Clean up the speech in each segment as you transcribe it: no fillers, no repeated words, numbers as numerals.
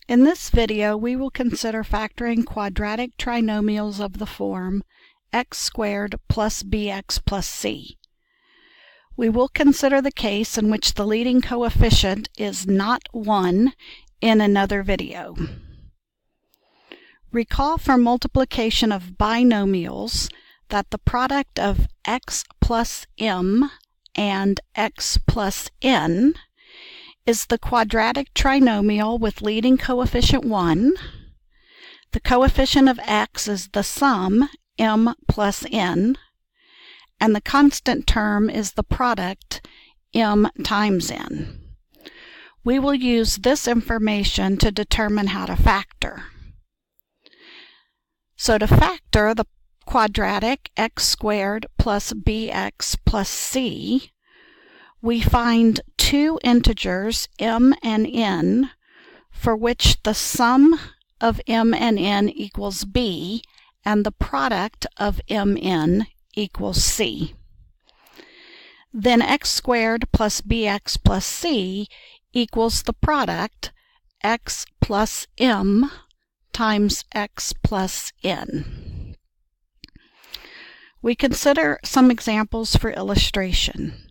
In this video, we will consider factoring quadratic trinomials of the form x squared plus bx plus c. We will consider the case in which the leading coefficient is not 1 in another video. Recall from multiplication of binomials that the product of x plus m and x plus n is the quadratic trinomial with leading coefficient 1. The coefficient of x is the sum, m plus n, and the constant term is the product, m times n. We will use this information to determine how to factor. So to factor the quadratic x squared plus bx plus c, we find two integers, m and n, for which the sum of m and n equals b, and the product of mn equals c. Then x squared plus bx plus c equals the product, x plus m times x plus n. We consider some examples for illustration.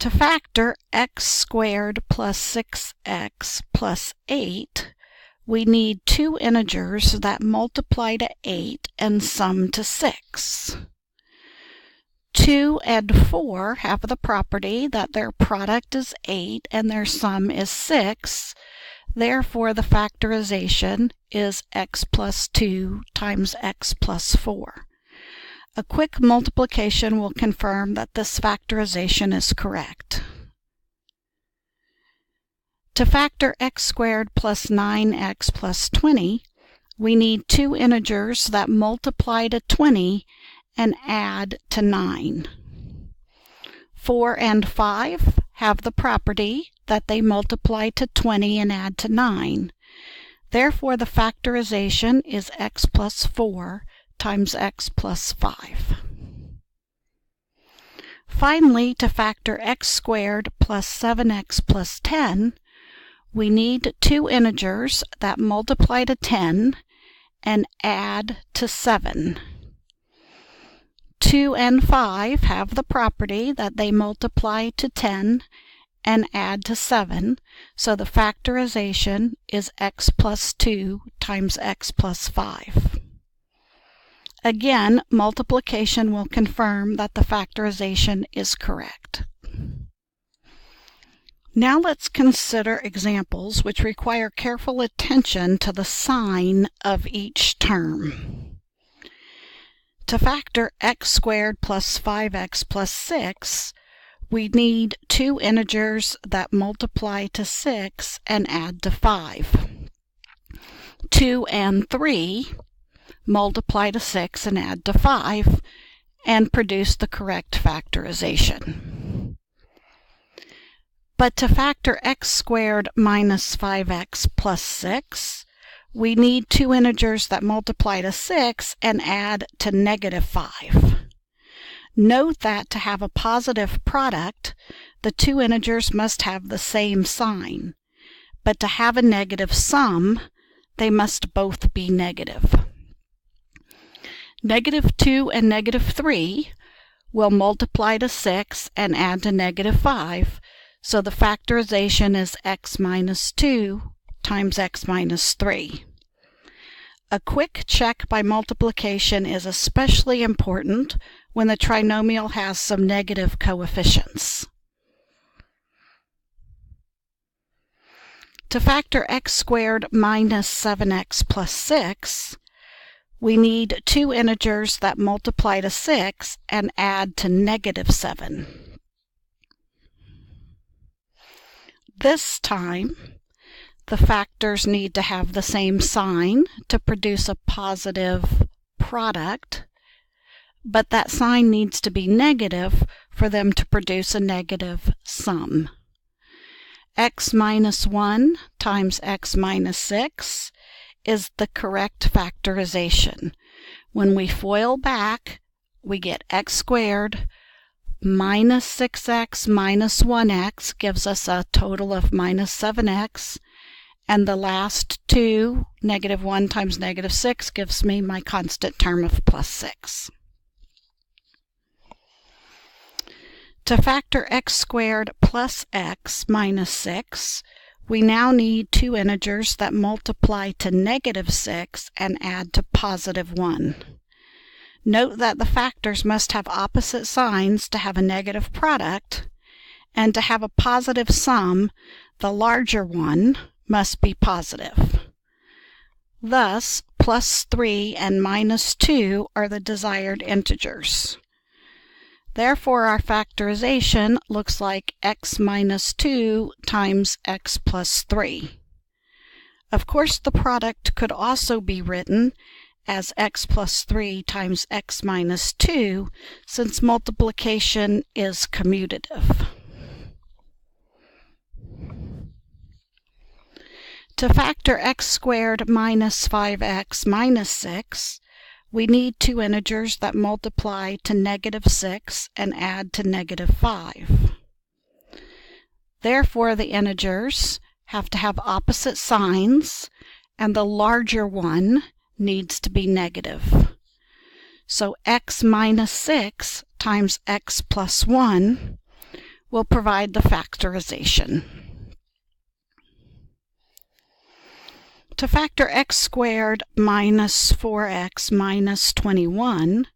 To factor x squared plus 6x plus 8, we need two integers that multiply to 8 and sum to 6. 2 and 4 have the property that their product is 8 and their sum is 6. Therefore, the factorization is x plus 2 times x plus 4. A quick multiplication will confirm that this factorization is correct. To factor x squared plus 9x plus 20, we need two integers that multiply to 20 and add to 9. 4 and 5 have the property that they multiply to 20 and add to 9. Therefore, the factorization is x plus 4 times x plus 5. Finally, to factor x squared plus 7x plus 10, we need two integers that multiply to 10 and add to 7. 2 and 5 have the property that they multiply to 10 and add to 7, so the factorization is x plus 2 times x plus 5. Again, multiplication will confirm that the factorization is correct. Now let's consider examples which require careful attention to the sign of each term. To factor x squared plus 5x plus 6, we need two integers that multiply to 6 and add to 5. 2 and 3 multiply to 6 and add to 5, and produce the correct factorization. But to factor x squared minus 5x plus 6, we need two integers that multiply to 6 and add to negative 5. Note that to have a positive product, the two integers must have the same sign, but to have a negative sum, they must both be negative. Negative 2 and negative 3 will multiply to 6 and add to negative 5, so the factorization is x minus 2 times x minus 3. A quick check by multiplication is especially important when the trinomial has some negative coefficients. To factor x squared minus 7x plus 6, we need two integers that multiply to 6 and add to negative 7. This time, the factors need to have the same sign to produce a positive product, but that sign needs to be negative for them to produce a negative sum. X minus 1 times x minus 6 is the correct factorization. When we FOIL back, we get x squared minus 6x minus 1x gives us a total of minus 7x, and the last two, -1 times -6, gives me my constant term of +6. To factor x squared plus x minus 6, we now need two integers that multiply to -6 and add to +1. Note that the factors must have opposite signs to have a negative product, and to have a positive sum, the larger one must be positive. Thus, +3 and -2 are the desired integers. Therefore, our factorization looks like x minus 2 times x plus 3. Of course, the product could also be written as x plus 3 times x minus 2, since multiplication is commutative. To factor x squared minus 5x minus 6, we need two integers that multiply to -6 and add to -5. Therefore, the integers have to have opposite signs, and the larger one needs to be negative. So x minus 6 times x plus 1 will provide the factorization. To factor x squared minus 4x minus 21,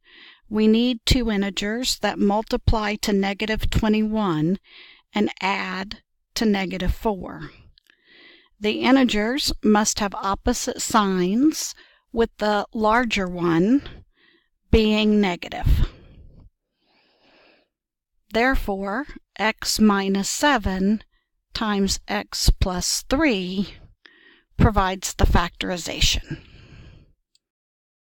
we need two integers that multiply to -21 and add to -4. The integers must have opposite signs, with the larger one being negative. Therefore, x minus 7 times x plus 3 provides the factorization.